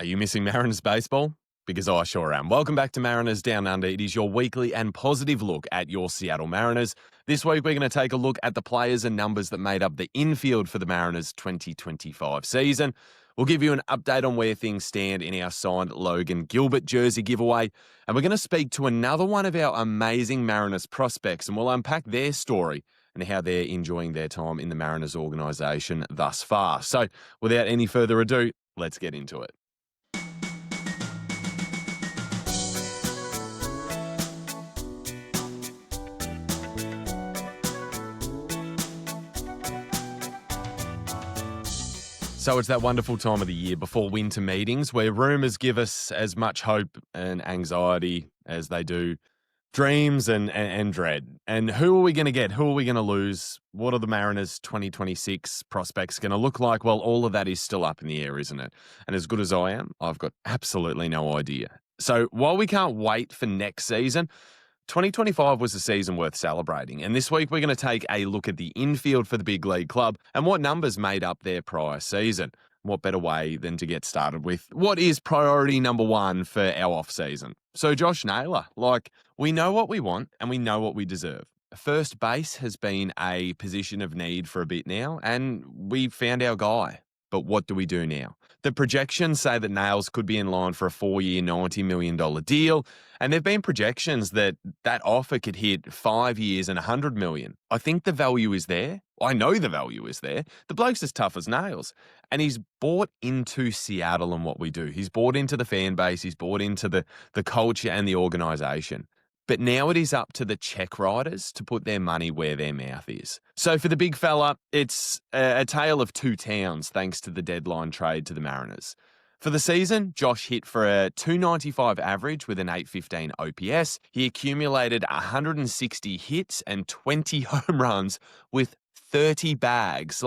Are you missing Mariners baseball? Because I sure am. Welcome back to Mariners Down Under. It is your weekly and positive look at your Seattle Mariners. This week, we're going to take a look at the players and numbers that made up the infield for the Mariners 2025 season. We'll give you an update on where things stand in our signed Logan Gilbert jersey giveaway. And we're going to speak to another one of our amazing Mariners prospects, and we'll unpack their story and how they're enjoying their time in the Mariners organisation thus far. So without any further ado, let's get into it. So it's that wonderful time of the year before winter meetings where rumours give us as much hope and anxiety as they do dreams and dread. And who are we going to get? Who are we going to lose? What are the Mariners 2026 prospects going to look like? Well, all of that is still up in the air, isn't it? And as good as I am, I've got absolutely no idea. So while we can't wait for next season, 2025 was a season worth celebrating, and this week we're going to take a look at the infield for the big league club and what numbers made up their prior season. What better way than to get started with what is priority number one for our off-season? So Josh Naylor, we know what we want and we know what we deserve. First base has been a position of need for a bit now, and we found our guy. But what do we do now? The projections say that Nails could be in line for a 4-year, $90 million deal. And there have been projections that that offer could hit 5 years and $100 million. I think the value is there. I know the value is there. The bloke's as tough as nails. And he's bought into Seattle and what we do. He's bought into the fan base. He's bought into the culture and the organisation. But now it is up to the check writers to put their money where their mouth is. So for the big fella, it's a tale of two towns thanks to the deadline trade to the Mariners. For the season, Josh hit for a 295 average with an 815 OPS. He accumulated 160 hits and 20 home runs with 30 bags.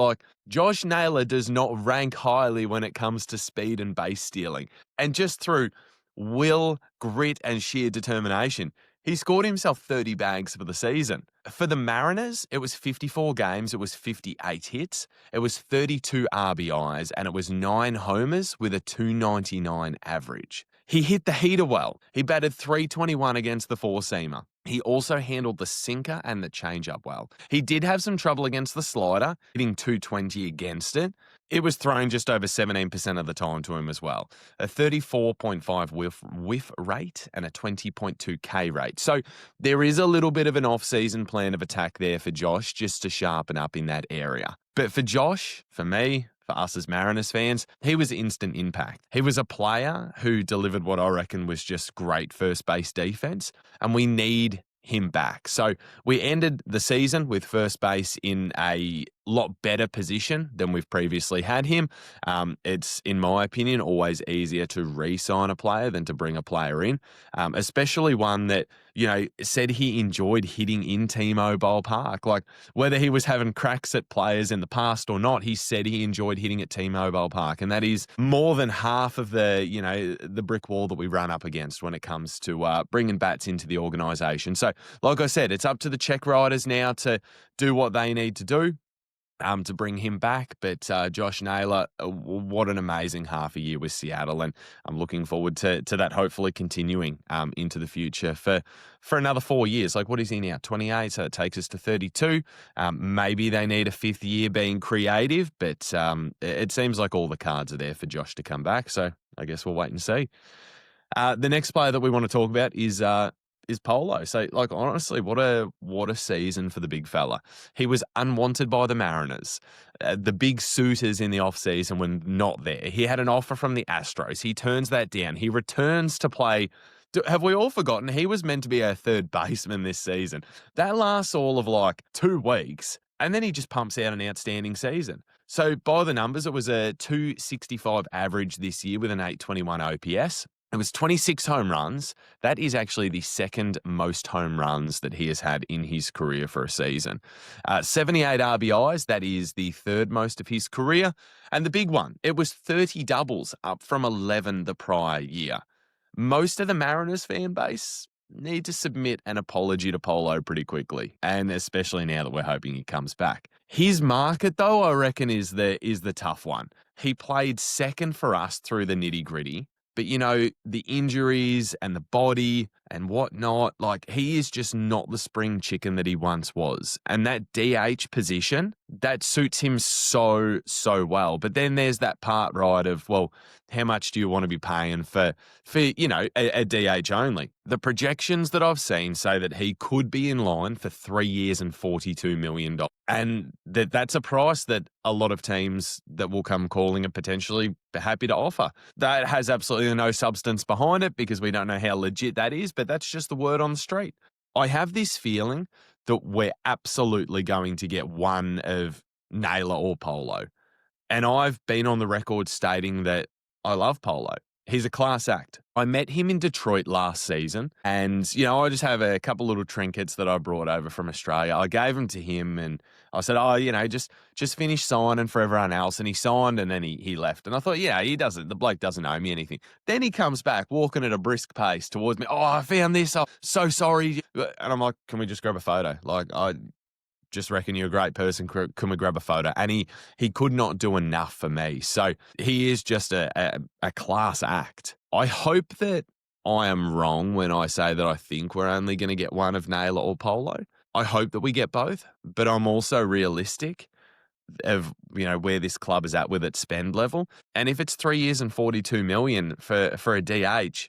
Josh Naylor does not rank highly when it comes to speed and base stealing. And just through will, grit, and sheer determination, he scored himself 30 bags for the season. For the Mariners, it was 54 games, it was 58 hits, it was 32 RBIs, and it was 9 homers with a 299 average. He hit the heater well. He batted .321 against the four-seamer. He also handled the sinker and the changeup well. He did have some trouble against the slider, hitting .220 against it. It was thrown just over 17% of the time to him as well. A 34.5 whiff rate and a 20.2 K rate. So there is a little bit of an off-season plan of attack there for Josh just to sharpen up in that area. But for Josh, for me, for us as Mariners fans, he was instant impact. He was a player who delivered what I reckon was just great first base defense, and we need him back. So we ended the season with first base in a lot better position than we've previously had him. It's, in my opinion, always easier to re-sign a player than to bring a player in, especially one that, said he enjoyed hitting in T-Mobile Park. Whether he was having cracks at players in the past or not, he said he enjoyed hitting at T-Mobile Park. And that is more than half of the brick wall that we run up against when it comes to bringing bats into the organisation. So, like I said, it's up to the check writers now to do what they need to do to bring him back. But Josh Naylor, what an amazing half a year with Seattle. And I'm looking forward to that hopefully continuing into the future for another 4 years. What is he now? 28, so it takes us to 32. Maybe they need a fifth year being creative, but it seems like all the cards are there for Josh to come back. So I guess we'll wait and see. The next player that we want to talk about is Polo. So, honestly, what a season for the big fella. He was unwanted by the Mariners. The big suitors in the offseason were not there. He had an offer from the Astros. He turns that down. He returns to play. Have we all forgotten? He was meant to be our third baseman this season. That lasts all of 2 weeks, and then he just pumps out an outstanding season. So, by the numbers, it was a 265 average this year with an 821 OPS. It was 26 home runs. That is actually the second most home runs that he has had in his career for a season. 78 RBIs, that is the third most of his career. And the big one, it was 30 doubles, up from 11 the prior year. Most of the Mariners fan base need to submit an apology to Polo pretty quickly, and especially now that we're hoping he comes back. His market, though, I reckon is the tough one. He played second for us through the nitty-gritty, but, the injuries and the body and whatnot, like, he is just not the spring chicken that he once was. And that DH position, that suits him so, so well. But then there's that part, right, of, well, how much do you want to be paying for a DH only? The projections that I've seen say that he could be in line for 3 years and $42 million. And that's a price that a lot of teams that will come calling are potentially happy to offer. That has absolutely no substance behind it because we don't know how legit that is, but that's just the word on the street. I have this feeling that we're absolutely going to get one of Naylor or Polo. And I've been on the record stating that I love Polo. He's a class act. I met him in Detroit last season, and, I just have a couple little trinkets that I brought over from Australia. I gave them to him, and I said, just finish signing for everyone else. And he signed, and then he left. And I thought, the bloke doesn't owe me anything. Then he comes back walking at a brisk pace towards me. Oh, I found this. I'm so sorry. And I'm like, can we just grab a photo? Like, I just reckon you're a great person. Can we grab a photo? And he could not do enough for me. So he is just a class act. I hope that I am wrong when I say that I think we're only going to get one of Naylor or Polo. I hope that we get both, but I'm also realistic of, where this club is at with its spend level. And if it's 3 years and $42 million for a DH,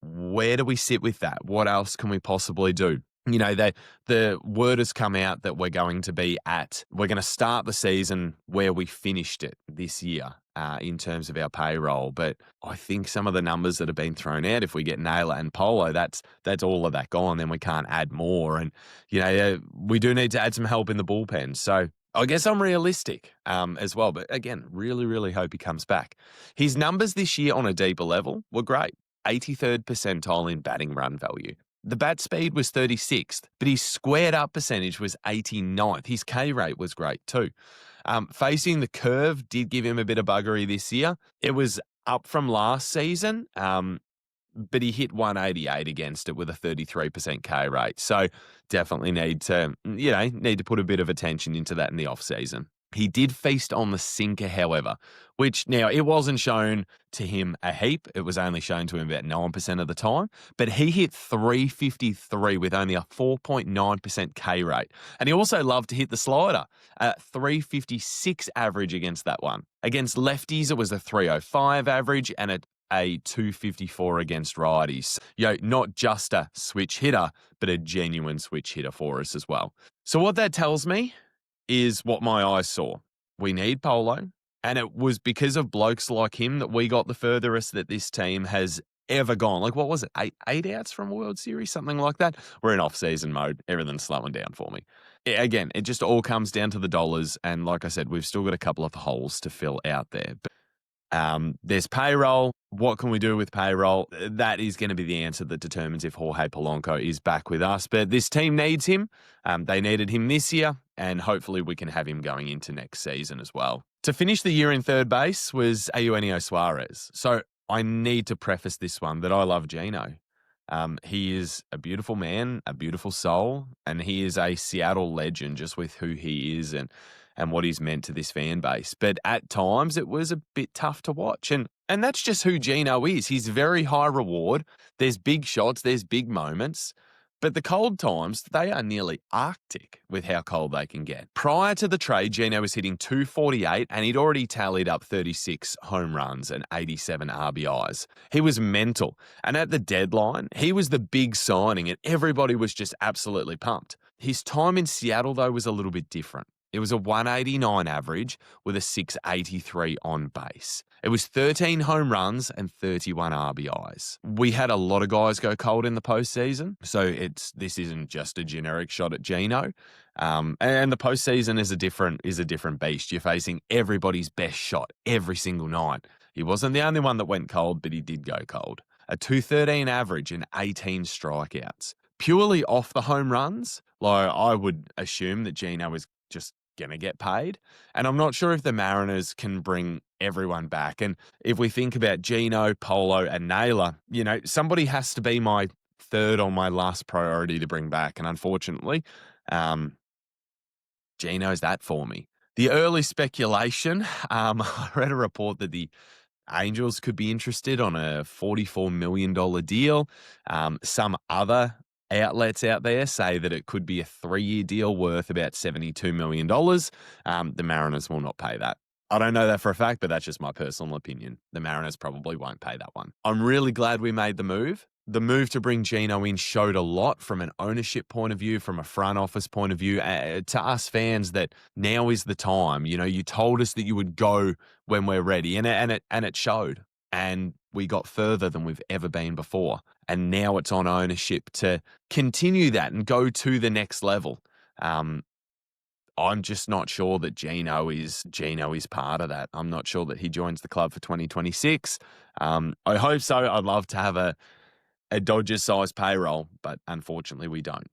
where do we sit with that? What else can we possibly do? The word has come out that we're going to start the season where we finished it this year in terms of our payroll. But I think some of the numbers that have been thrown out, if we get Naylor and Polo, that's all of that gone. Then we can't add more. And, we do need to add some help in the bullpen. So I guess I'm realistic as well. But again, really, really hope he comes back. His numbers this year on a deeper level were great. 83rd percentile in batting run value. The bat speed was 36th, but his squared up percentage was 89th. His K rate was great too. Facing the curve did give him a bit of buggery this year. It was up from last season, but he hit 188 against it with a 33% K rate. So definitely need to put a bit of attention into that in the off season. He did feast on the sinker, however, which now it wasn't shown to him a heap. It was only shown to him about 9% of the time, but he hit 353 with only a 4.9% K rate. And he also loved to hit the slider, 356 average against that one. Against lefties, it was a 305 average and a 254 against righties. Not just a switch hitter, but a genuine switch hitter for us as well. So what that tells me is what my eyes saw. We need Polo, and it was because of blokes like him that we got the furthest that this team has ever gone. Like, what was it, eight outs from a World Series, something like that? We're in off-season mode. Everything's slowing down for me. Again, it just all comes down to the dollars, and like I said, we've still got a couple of holes to fill out there. But there's payroll. What can we do with payroll? That is going to be the answer that determines if Jorge Polanco is back with us. But this team needs him. They needed him this year, and hopefully we can have him going into next season as well. To finish the year in third base was Eugenio Suarez. So I need to preface this one that I love Gino. He is a beautiful man, a beautiful soul, and he is a Seattle legend just with who he is and what he's meant to this fan base. But at times it was a bit tough to watch. And that's just who Gino is. He's very high reward. There's big shots, there's big moments. But the cold times, they are nearly Arctic with how cold they can get. Prior to the trade, Gino was hitting 248 and he'd already tallied up 36 home runs and 87 RBIs. He was mental. And at the deadline, he was the big signing and everybody was just absolutely pumped. His time in Seattle, though, was a little bit different. It was a 189 average with a 683 on base. It was 13 home runs and 31 RBIs. We had a lot of guys go cold in the postseason, so this isn't just a generic shot at Gino. And the postseason is a different beast. You're facing everybody's best shot every single night. He wasn't the only one that went cold, but he did go cold. A 213 average and 18 strikeouts. Purely off the home runs, like I would assume that Gino is just going to get paid. And I'm not sure if the Mariners can bring everyone back. And if we think about Gino, Polo, and Naylor, somebody has to be my third on my last priority to bring back. And unfortunately, Gino's that for me. The early speculation, I read a report that the Angels could be interested on a $44 million deal. Some other outlets out there say that it could be a 3-year deal worth about $72 million. The Mariners will not pay that. I don't know that for a fact, but that's just my personal opinion. The Mariners probably won't pay that one. I'm really glad we made the move. The move to bring Gino in showed a lot from an ownership point of view, from a front office point of view, to us fans that now is the time. You know, you told us that you would go when we're ready, and it showed. And we got further than we've ever been before. And now it's on ownership to continue that and go to the next level. I'm just not sure that Gino is part of that. I'm not sure that he joins the club for 2026. I hope so. I'd love to have a Dodgers-sized payroll, but unfortunately we don't.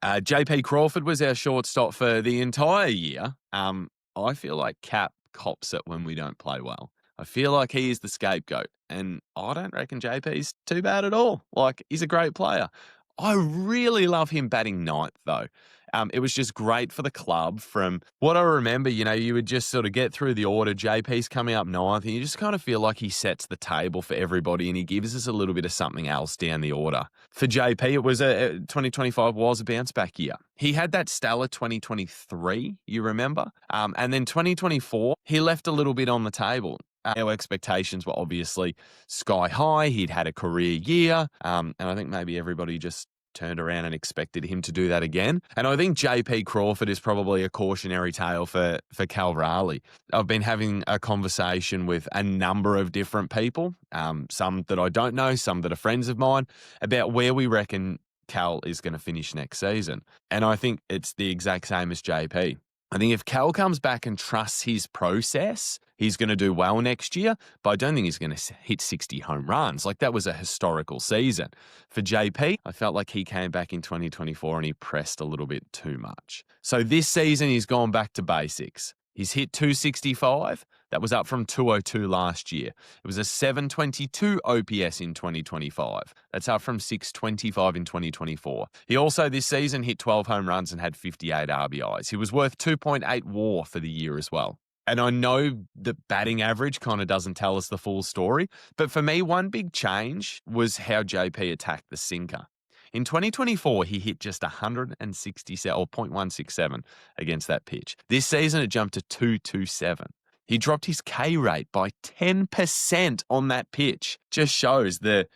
JP Crawford was our shortstop for the entire year. I feel like Cap cops it when we don't play well. I feel like he is the scapegoat, and I don't reckon JP's too bad at all. Like, he's a great player. I really love him batting ninth, though. It was just great for the club. From what I remember, you know, you would just sort of get through the order. JP's coming up ninth, and you just kind of feel like he sets the table for everybody, and he gives us a little bit of something else down the order. For JP, it was 2025 was a bounce back year. He had that stellar 2023, you remember? And then 2024, he left a little bit on the table. Our expectations were obviously sky high. He'd had a career year, and I think maybe everybody just turned around and expected him to do that again. And I think JP Crawford is probably a cautionary tale for Cal Raleigh. I've been having a conversation with a number of different people, some that I don't know, some that are friends of mine, about where we reckon Cal is going to finish next season. And I think it's the exact same as JP. I think if Cal comes back and trusts his process, he's going to do well next year, but I don't think he's going to hit 60 home runs. Like, that was a historical season. For JP, I felt like he came back in 2024 and he pressed a little bit too much. So this season, he's gone back to basics. He's hit 265. That was up from 202 last year. It was a 722 OPS in 2025. That's up from 625 in 2024. He also this season hit 12 home runs and had 58 RBIs. He was worth 2.8 WAR for the year as well. And I know the batting average kind of doesn't tell us the full story, but for me, one big change was how JP attacked the sinker. In 2024, he hit just 167 or 0.167 against that pitch. This season, it jumped to 227. He dropped his K rate by 10% on that pitch. Just shows the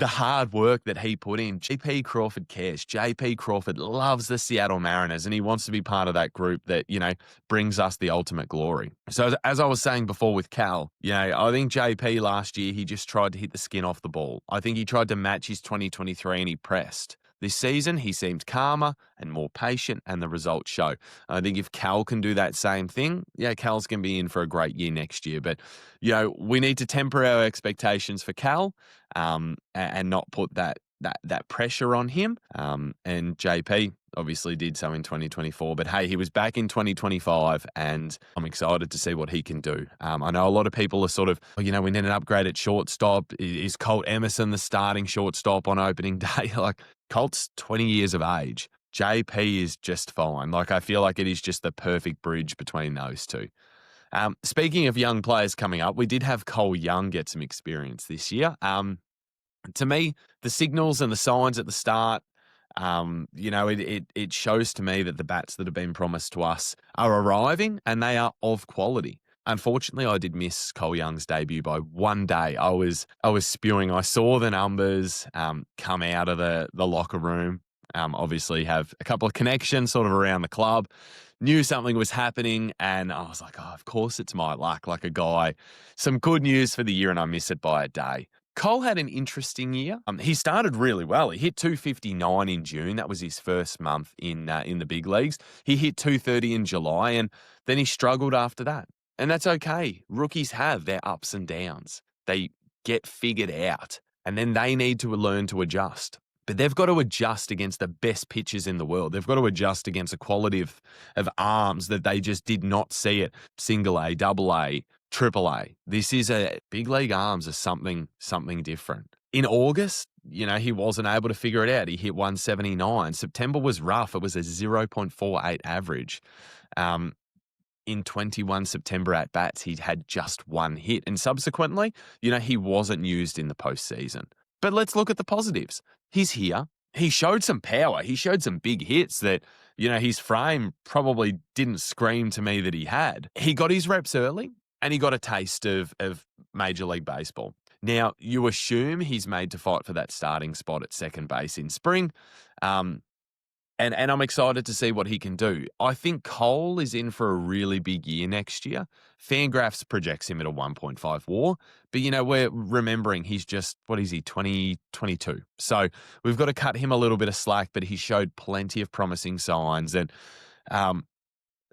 hard work that he put in. JP Crawford cares. JP Crawford loves the Seattle Mariners, and he wants to be part of that group that, you know, brings us the ultimate glory. So as I was saying before with Cal, you know, I think JP last year, he just tried to hit the skin off the ball. I think he tried to match his 2023 and he pressed. This season, he seemed calmer and more patient, and the results show. I think if Cal can do that same thing, yeah, Cal's going to be in for a great year next year. But, you know, we need to temper our expectations for Cal and not put that pressure on him. And JP obviously did so in 2024. But, hey, he was back in 2025, and I'm excited to see what he can do. I know a lot of people are sort of, you know, we need an upgrade at shortstop. Is Colt Emerson the starting shortstop on opening day? Like, Colt's 20 years of age. JP is just fine. Like, I feel like it is just the perfect bridge between those two. Speaking of young players coming up, we did have Cole Young get some experience this year. To me, the signals and the signs at the start, you know, it shows to me that the bats that have been promised to us are arriving, and they are of quality. Unfortunately, I did miss Cole Young's debut by one day. I was spewing. I saw the numbers come out of the locker room. Obviously have a couple of connections sort of around the club. Knew something was happening, and I was like, oh, of course it's my luck, like a guy. Some good news for the year, and I miss it by a day. Cole had an interesting year. He started really well. He hit 259 in June. That was his first month in the big leagues. He hit 230 in July, and then he struggled after that. And that's okay. Rookies have their ups and downs. They get figured out, and then they need to learn to adjust. But they've got to adjust against the best pitchers in the world. They've got to adjust against a quality of arms that they just did not see at single A, double A, triple A. This is big league arms are something different. In August, he wasn't able to figure it out. He hit 179. September was rough. It was a 0.48 average. In 21 September at-bats, he'd had just one hit. And subsequently, he wasn't used in the postseason. But let's look at the positives. He's here. He showed some power. He showed some big hits that, his frame probably didn't scream to me that he had. He got his reps early and he got a taste of Major League Baseball. Now, you assume he's made to fight for that starting spot at second base in spring. And I'm excited to see what he can do. I think Cole is in for a really big year next year. Fangraphs projects him at a 1.5 WAR. But, we're remembering he's just, 22. So we've got to cut him a little bit of slack, but he showed plenty of promising signs. And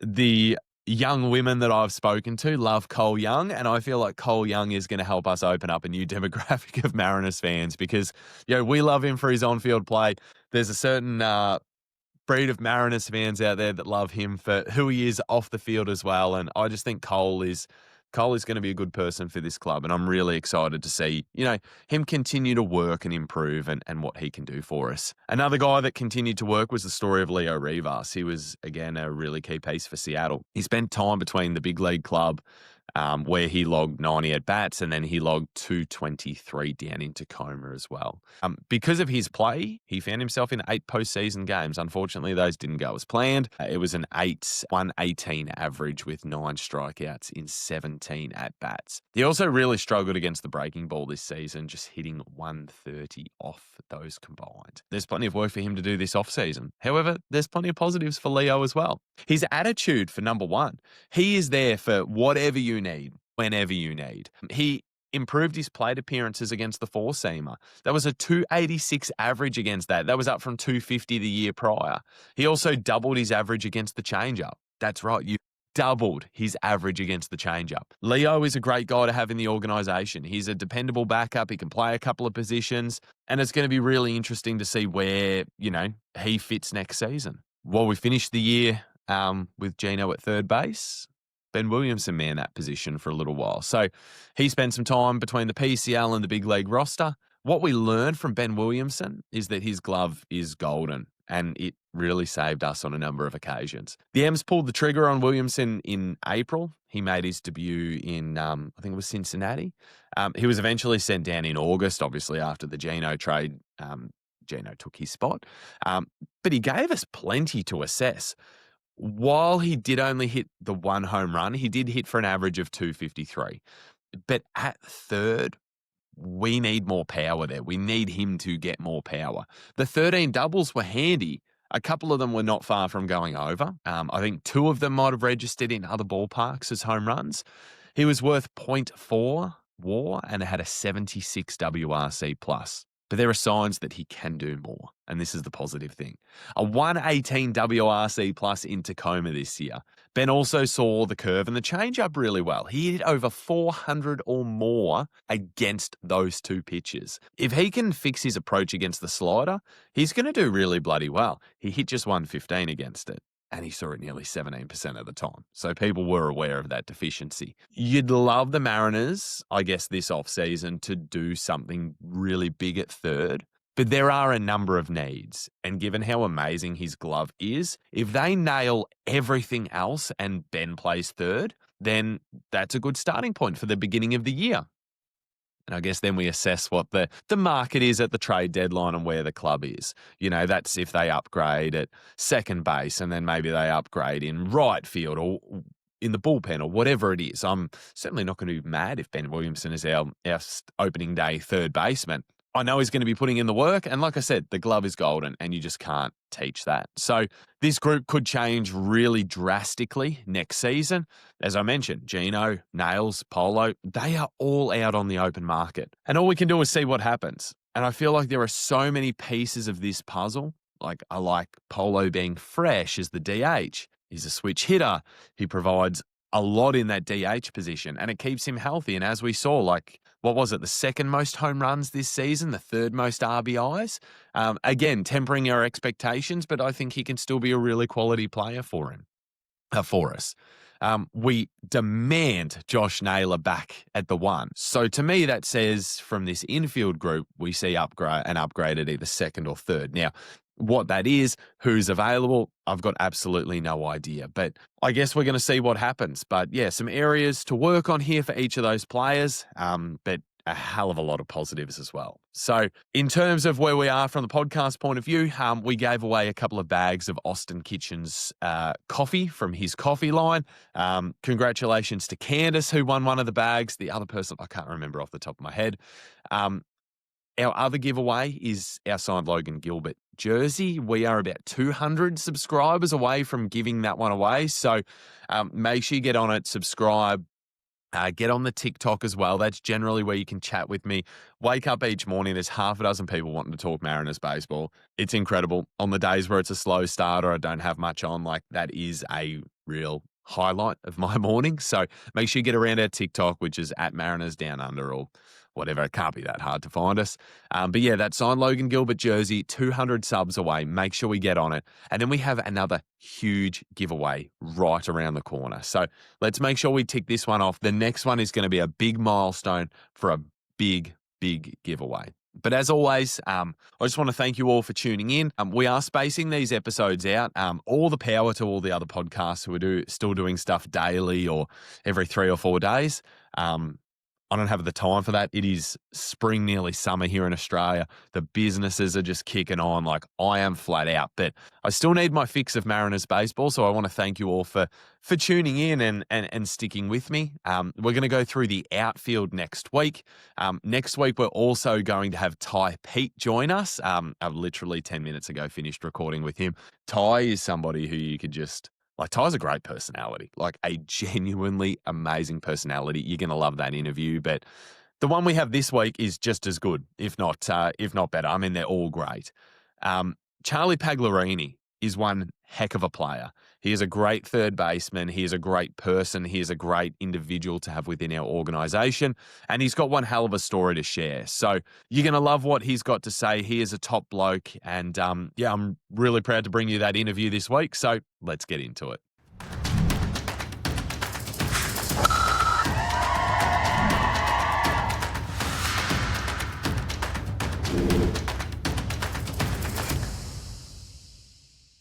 the young women that I've spoken to love Cole Young, and I feel like Cole Young is going to help us open up a new demographic of Mariners fans because, we love him for his on-field play. There's a certain breed of Mariners fans out there that love him for who he is off the field as well. And I just think Cole is going to be a good person for this club. And I'm really excited to see, him continue to work and improve and what he can do for us. Another guy that continued to work was the story of Leo Rivas. He was, again, a really key piece for Seattle. He spent time between the big league club where he logged 90 at-bats, and then he logged 223 down in Tacoma as well. Because of his play, he found himself in 8 postseason games. Unfortunately, those didn't go as planned. It was an 118 average with 9 strikeouts in 17 at-bats. He also really struggled against the breaking ball this season, just hitting 130 off those combined. There's plenty of work for him to do this offseason. However, there's plenty of positives for Leo as well. His attitude, for number one. He is there for whatever you need, whenever you need. He improved his plate appearances against the four-seamer. That was a 286 average against that. That was up from 250 the year prior. He also doubled his average against the changeup. That's right, you doubled his average against the changeup. Leo is a great guy to have in the organization. He's a dependable backup. He can play a couple of positions, and it's going to be really interesting to see where, he fits next season. Well, we finished the year with Gino at third base. Ben Williamson manned that position for a little while. So he spent some time between the PCL and the big league roster. What we learned from Ben Williamson is that his glove is golden, and it really saved us on a number of occasions. The M's pulled the trigger on Williamson in April. He made his debut in, I think it was Cincinnati. He was eventually sent down in August, obviously after the Gino trade. Gino took his spot. But he gave us plenty to assess. While he did only hit the one home run, he did hit for an average of 253. But at third, we need more power there. We need him to get more power. The 13 doubles were handy. A couple of them were not far from going over. I think 2 of them might have registered in other ballparks as home runs. He was worth 0.4 WAR and had a 76 WRC plus. But there are signs that he can do more, and this is the positive thing. A 118 WRC plus in Tacoma this year. Ben also saw the curve and the changeup really well. He hit over 400 or more against those 2 pitches. If he can fix his approach against the slider, he's going to do really bloody well. He hit just 115 against it, and he saw it nearly 17% of the time. So people were aware of that deficiency. You'd love the Mariners, I guess, this offseason to do something really big at third. But there are a number of needs. And given how amazing his glove is, if they nail everything else and Ben plays third, then that's a good starting point for the beginning of the year. And I guess then we assess what the market is at the trade deadline and where the club is. That's if they upgrade at second base and then maybe they upgrade in right field or in the bullpen or whatever it is. I'm certainly not going to be mad if Ben Williamson is our opening day third baseman. I know he's going to be putting in the work. And like I said, the glove is golden and you just can't teach that. So this group could change really drastically next season. As I mentioned, Gino, Nails, Polo, they are all out on the open market. And all we can do is see what happens. And I feel like there are so many pieces of this puzzle. Like I like Polo being fresh as the DH. He's a switch hitter. He provides a lot in that DH position and it keeps him healthy. And as we saw, what was it? The second most home runs this season, the third most RBIs. Again, tempering our expectations, but I think he can still be a really quality player for us. We demand Josh Naylor back at the 1. So to me, that says from this infield group, we see an upgrade at either second or third. Now, what that is, who's available, I've got absolutely no idea. But I guess we're going to see what happens. But yeah, some areas to work on here for each of those players. But a hell of a lot of positives as well. So in terms of where we are from the podcast point of view, we gave away a couple of bags of Austin Kitchen's coffee from his coffee line. Congratulations to Candace, who won one of the bags. The other person, I can't remember off the top of my head. Our other giveaway is our signed Logan Gilbert jersey. We are about 200 subscribers away from giving that one away. So make sure you get on it, subscribe. Get on the TikTok as well. That's generally where you can chat with me. Wake up each morning, there's half a dozen people wanting to talk Mariners baseball. It's incredible. On the days where it's a slow start or I don't have much on, like that is a real highlight of my morning. So make sure you get around our TikTok, which is at Mariners Down Under or whatever. It can't be that hard to find us. But yeah, that signed Logan Gilbert jersey, 200 subs away. Make sure we get on it. And then we have another huge giveaway right around the corner. So let's make sure we tick this one off. The next one is going to be a big milestone for a big, big giveaway. But as always, I just want to thank you all for tuning in. We are spacing these episodes out. All the power to all the other podcasts who are still doing stuff daily or every 3 or 4 days. I don't have the time for that. It is spring, nearly summer here in Australia. The businesses are just kicking on. Like I am flat out, but I still need my fix of Mariners baseball. So I want to thank you all for tuning in and sticking with me. We're going to go through the outfield next week. Next week, we're also going to have Ty Pete join us. I've literally 10 minutes ago finished recording with him. Ty is somebody who you could just... Like, Ty's a great personality, like a genuinely amazing personality. You're going to love that interview. But the one we have this week is just as good, if not better. I mean, they're all great. Charlie Pagliarini is one heck of a player. He is a great third baseman. He is a great person. He is a great individual to have within our organization. And he's got one hell of a story to share. So you're going to love what he's got to say. He is a top bloke. And yeah, I'm really proud to bring you that interview this week. So let's get into it.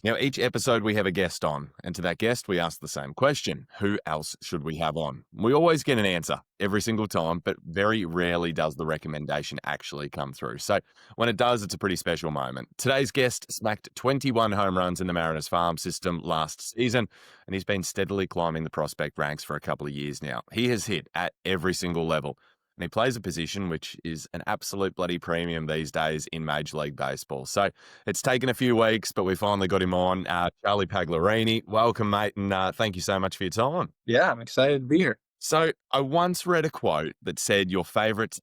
Now, each episode we have a guest on, and to that guest we ask the same question. Who else should we have on? We always get an answer every single time, but very rarely does the recommendation actually come through. So when it does, it's a pretty special moment. Today's guest smacked 21 home runs in the Mariners farm system last season, and he's been steadily climbing the prospect ranks for a couple of years now. He has hit at every single level. And he plays a position which is an absolute bloody premium these days in Major League Baseball. So it's taken a few weeks, but we finally got him on. Charlie Pagliarini, welcome, mate, and thank you so much for your time. Yeah, I'm excited to be here. So I once read a quote that said your favorite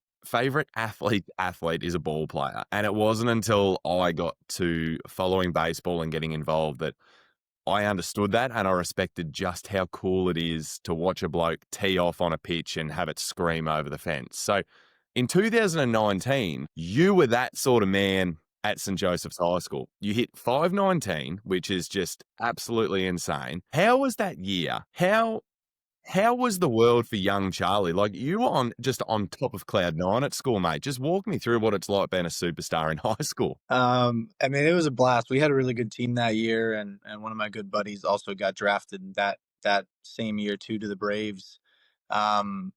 athlete is a ball player. And it wasn't until I got to following baseball and getting involved that I understood that, and I respected just how cool it is to watch a bloke tee off on a pitch and have it scream over the fence. So in 2019, you were that sort of man at St. Joseph's High School. You hit 519, which is just absolutely insane. How was that year? How was the world for young Charlie? Like, you were just on top of cloud 9 at school, mate. Just walk me through what it's like being a superstar in high school. I mean, it was a blast. We had a really good team that year, and one of my good buddies also got drafted that same year too to the Braves.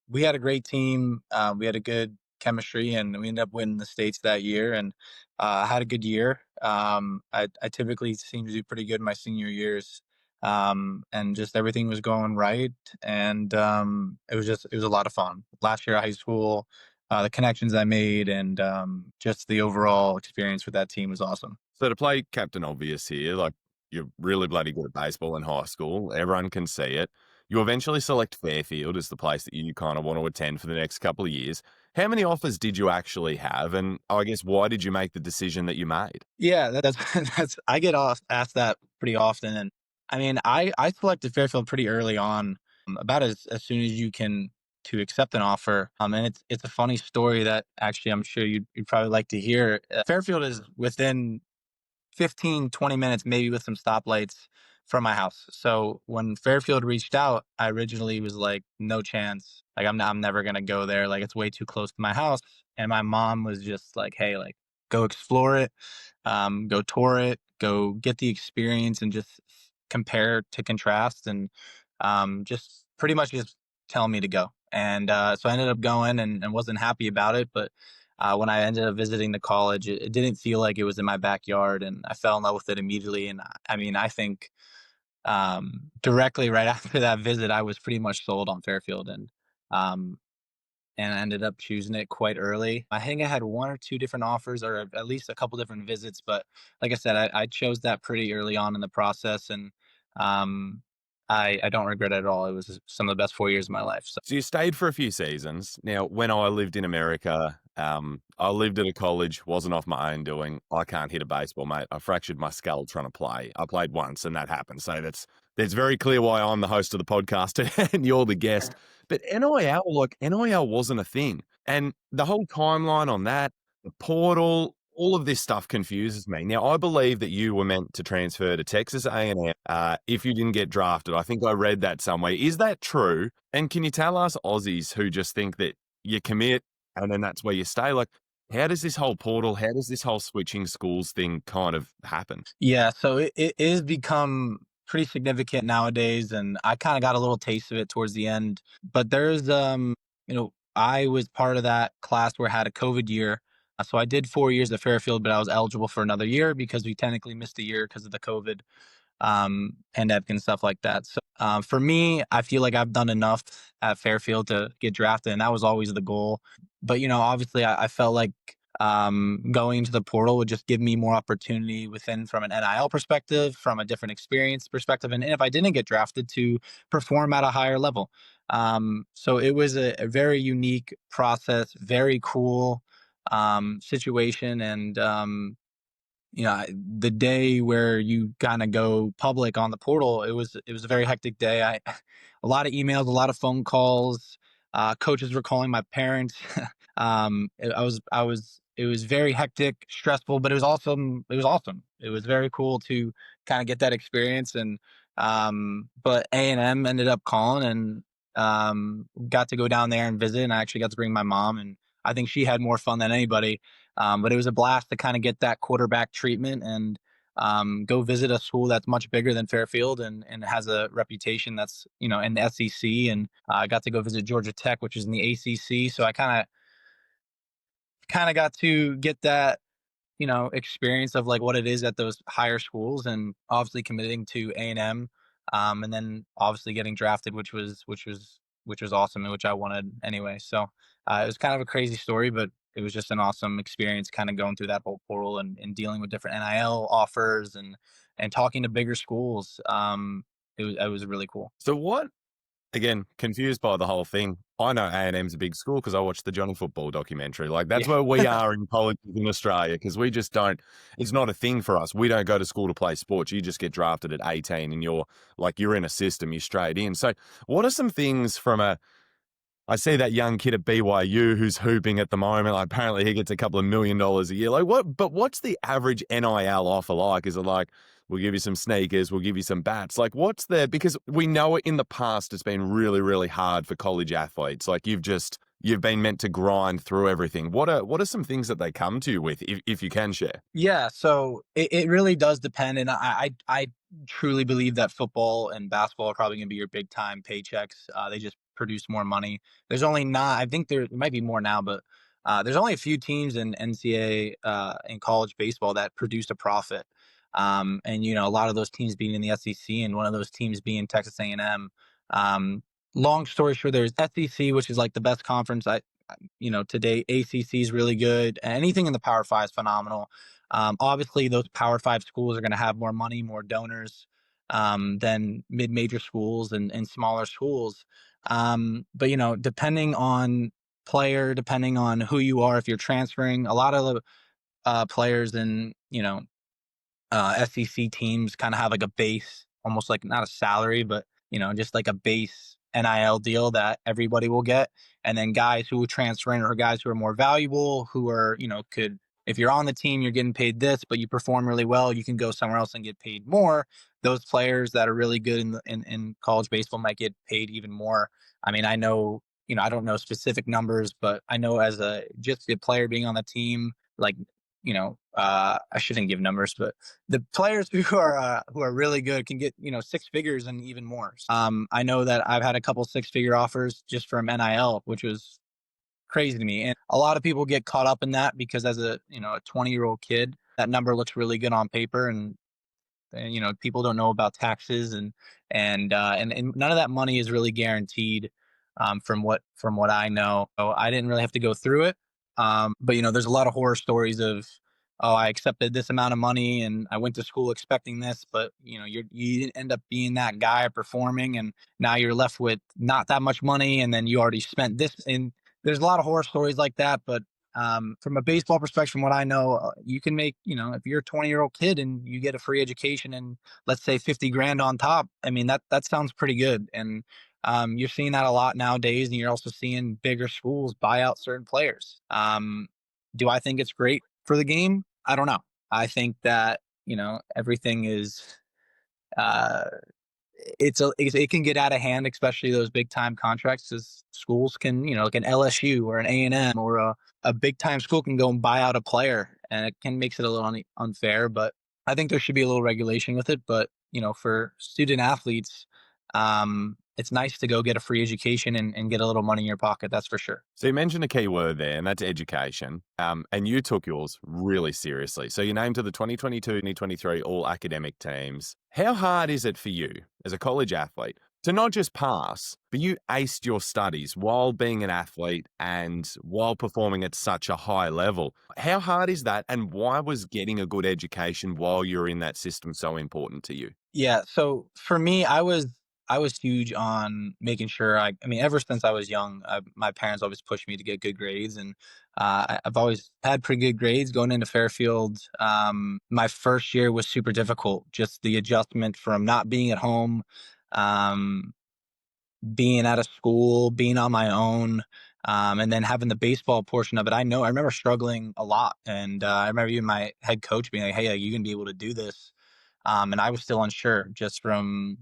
We had a great team. We had a good chemistry, and we ended up winning the States that year, and I had a good year. I typically seem to do pretty good in my senior years. And just everything was going right. And it was a lot of fun. Last year at high school, the connections I made and just the overall experience with that team was awesome. So to play Captain Obvious here, like you're really bloody good at baseball in high school. Everyone can see it. You eventually select Fairfield as the place that you kind of want to attend for the next couple of years. How many offers did you actually have? And I guess why did you make the decision that you made? Yeah, that's I get asked that pretty often. And I mean, I selected Fairfield pretty early on, about as soon as you can to accept an offer. And it's a funny story that actually I'm sure you'd probably like to hear. Fairfield is within 15, 20 minutes, maybe with some stoplights from my house. So when Fairfield reached out, I originally was like, no chance. Like I'm never gonna go there. Like it's way too close to my house. And my mom was just like, hey, like go explore it, go tour it, go get the experience, and just compare to contrast, and just pretty much just tell me to go. And so I ended up going, and wasn't happy about it, but when I ended up visiting the college, it didn't feel like it was in my backyard, and I fell in love with it immediately. And I mean, I think directly right after that visit, I was pretty much sold on Fairfield, um, and I ended up choosing it quite early. I think I had one or two different offers, or at least a couple different visits, but like I said, I chose that pretty early on in the process, and um, I don't regret it at all. It was some of the best 4 years of my life. So. So you stayed for a few seasons. Now, when I lived in America, I lived at a college, wasn't off my own doing. I can't hit a baseball, mate. I fractured my skull trying to play. I played once and that happened. So that's very clear why I'm the host of the podcast and you're the guest. But NIL wasn't a thing. And the whole timeline on that, the portal, all of this stuff confuses me. Now, I believe that you were meant to transfer to Texas A&M if you didn't get drafted. I think I read that somewhere. Is that true? And can you tell us Aussies who just think that you commit and then that's where you stay? Like, how does this whole portal, how does this whole switching schools thing kind of happen? Yeah, so it is become pretty significant nowadays, and I kind of got a little taste of it towards the end. But there's I was part of that class where I had a COVID year. So I did 4 years at Fairfield, but I was eligible for another year because we technically missed a year because of the COVID pandemic and stuff like that. So for me, I feel like I've done enough at Fairfield to get drafted, and that was always the goal. But obviously, I felt like going into the portal would just give me more opportunity within from an NIL perspective, from a different experience perspective, and if I didn't get drafted, to perform at a higher level. So it was a very unique process, very cool situation, and the day where you kind of go public on the portal, it was a very hectic day. A lot of emails, a lot of phone calls. Coaches were calling my parents. It was very hectic, stressful, but it was awesome. It was awesome. It was very cool to kind of get that experience. And but A&M ended up calling, and got to go down there and visit. And I actually got to bring my mom, and I think she had more fun than anybody. But it was a blast to kind of get that quarterback treatment, and go visit a school that's much bigger than Fairfield, and has a reputation that's in the SEC. And I got to go visit Georgia Tech, which is in the ACC. So I kind of got to get that experience of like what it is at those higher schools, and obviously committing to A&M, and then obviously getting drafted, which was awesome, and which I wanted anyway. So it was kind of a crazy story, but it was just an awesome experience, kind of going through that whole portal, and dealing with different NIL offers, and talking to bigger schools. It was really cool. So what, again, confused by the whole thing. I know A&M's a big school because I watched the Johnny Football documentary. Like, that's Yeah. where we are in college in Australia, because we just don't, it's not a thing for us. We don't go to school to play sports. You just get drafted at 18 and you're in a system, you're straight in. So what are some things I see that young kid at BYU who's hooping at the moment. Like, apparently he gets a couple of $1 million a year. Like, what's the average NIL offer like? Is it like, we'll give you some sneakers, we'll give you some bats? Like, because we know in the past it's been really, really hard for college athletes. Like, you've been meant to grind through everything. What are some things that they come to you with, if you can share? Yeah, so it really does depend, and I truly believe that football and basketball are probably going to be your big time paychecks. They just produce more money. There's only not, I think there might be more now, but there's only a few teams in NCAA in college baseball that produce a profit. And a lot of those teams being in the SEC, and one of those teams being Texas A&M. Um, Long story short, there's SEC, which is like the best conference. Today ACC is really good. Anything in the Power Five is phenomenal. Obviously, those Power Five schools are going to have more money, more donors than mid-major schools and smaller schools. But depending on player, depending on who you are, if you're transferring, a lot of the players in SEC teams kind of have like a base, almost like not a salary, but just like a base NIL deal that everybody will get. And then guys who will transfer in are guys who are more valuable, who are could if you're on the team, you're getting paid this, but you perform really well, you can go somewhere else and get paid more. Those players that are really good in college baseball might get paid even more. I mean, I know, I don't know specific numbers, but I know as a just a player being on the team, like, I shouldn't give numbers, but the players who are really good can get, six figures and even more. I know that I've had a couple six figure offers just from NIL, which was crazy to me. And a lot of people get caught up in that because as a 20-year-old kid, that number looks really good on paper, and people don't know about taxes, and none of that money is really guaranteed, from what I know. So I didn't really have to go through it, but there's a lot of horror stories of, oh, I accepted this amount of money and I went to school expecting this, but you didn't end up being that guy performing, and now you're left with not that much money, and then you already spent this. And there's a lot of horror stories like that, but from a baseball perspective, from what I know, you can make, if you're a 20-year-old kid and you get a free education and let's say 50 grand on top, I mean, that sounds pretty good. And you're seeing that a lot nowadays. And you're also seeing bigger schools buy out certain players. Do I think it's great for the game? I don't know. I think that, everything is, uh, it can get out of hand, especially those big time contracts. As schools can, like an LSU or an A&M or a big time school can go and buy out a player, and it can makes it a little unfair. But I think there should be a little regulation with it. But for student athletes, it's nice to go get a free education and get a little money in your pocket. That's for sure. So you mentioned a key word there, and that's education. And you took yours really seriously. So you're named to the 2022-2023 All Academic teams. How hard is it for you as a college athlete to not just pass, but you aced your studies while being an athlete and while performing at such a high level? How hard is that, and why was getting a good education while you're in that system so important to you? Yeah. So for me, I was huge on making sure I mean, ever since I was young, my parents always pushed me to get good grades, and I've always had pretty good grades going into Fairfield. My first year was super difficult, just the adjustment from not being at home, um, being out of school, being on my own, and then having the baseball portion of it. I remember struggling a lot, and I remember even my head coach being like, "Hey, you can be able to do this," and I was still unsure, just from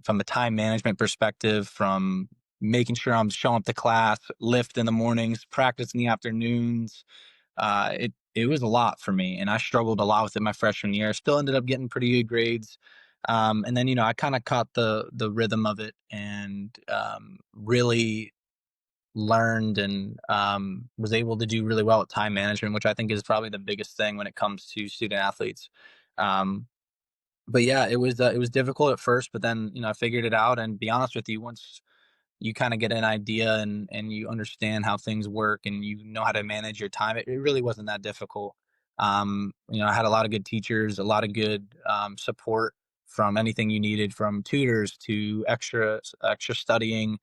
a time management perspective, from making sure I'm showing up to class, lift in the mornings, practice in the afternoons. It was a lot for me, and I struggled a lot with it my freshman year. Still ended up getting pretty good grades, and then I kind of caught the rhythm of it, and really learned, and was able to do really well at time management, which I think is probably the biggest thing when it comes to student athletes. Um, but yeah, it was difficult at first, but then I figured it out. And be honest with you, once you kind of get an idea, and you understand how things work, and you know how to manage your time, it really wasn't that difficult. I had a lot of good teachers, a lot of good support from anything you needed, from tutors to extra studying,